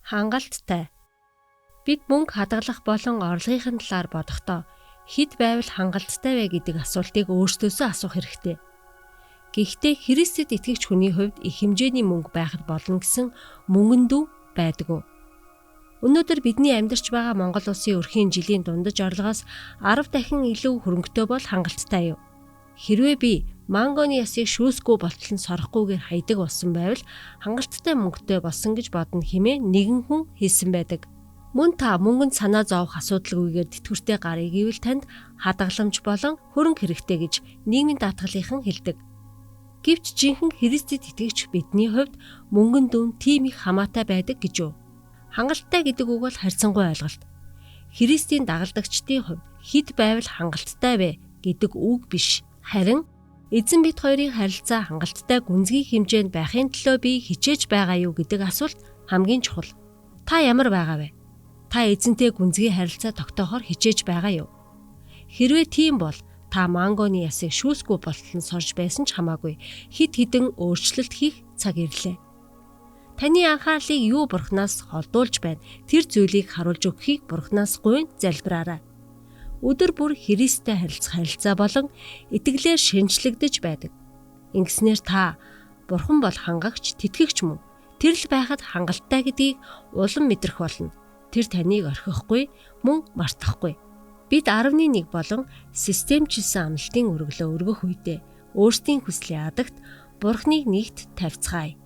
Хангалттай. Бид мөнгө хадгалах болон орлогын талаар бодохдоо хэд байвал хангалттай вэ гэдэг асуултыг өөрсдөөсөө асуух хэрэгтэй. Гэхдээ Христэд итгэгч хүний хувьд их хэмжээний мөнгө байхад болно гэсэн мөнгөн дүү байдаггүй. Өнөөдөр бидний амьдарч байгаа Монгол улсын өрхийн жилийн дундаж орлогоос 10 дахин илүү хөрөнгөтэй бол хангалттай юу? Хэрвээ би мангоны ясыг шүүсгүй болтол нь сорохгүйгээр хайдаг болсон байвал хангалттай мөнгөтэй болсон гэж бодно хэмээн нэгэн хүн хэлсэн байдаг. Мөн та мөнгөнд санаа зовох асуудалгүйгээр тэтгэвртэй гарыг ивэл танд хадгаламж болон хөрөнгө хэрэгтэй гэж нийгмийн даатгалынхан хэлдэг. Гэвч жинхэнэ Христэд итгэгч бидний хувьд мөнгөн дүн тийм их хамаатай байдаг гэж юу? Хангалттай гэдэг үг бол харьцангуй ойлголт. Христийн дагалдагчдын хувьд хэд байвал хангалттай вэ гэдэг үг биш. Харин эзэн бид хоёрын харилцаа хангалттай гүнзгий хэмжээнд байхын төлөө би хичээж байгаа юу гэдэг асуулт хамгийн чухал. Та ямар байгаа вэ? Та эзэнтэй гүнзгий харилцаа тогтоохоор хичээж байгаа юу? Хэрвээ тийм бол та мангоны ясыг шүүсгүй болтол нь сорж байсан ч хамаагүй хид хідэн өөрчлөлт хийх цаг ирлээ. Таны анхаарлыг юу Бурханаас холдуулж байна? Тэр зүйлийг харуулж өгөхийг Бурханаас гуйн залбираарай. Өдөр бүр Христтэй харилцах харилцаа болон итгэлээр шинжлэгдэж байдаг. Ингэснээр та Бурхан бол хангагч, тэтгэгч мөн. Тэрл байхад хангалттай гэдгийг улам мэдрэх болно. Тэр таныг орхихгүй, мөн мартахгүй. Бид 11 болон системчилсэн амлалтын өргөлөө өргөх үедээ өөрсдийн хүслийн адагт Бурханыг нэгт тавьцгаая.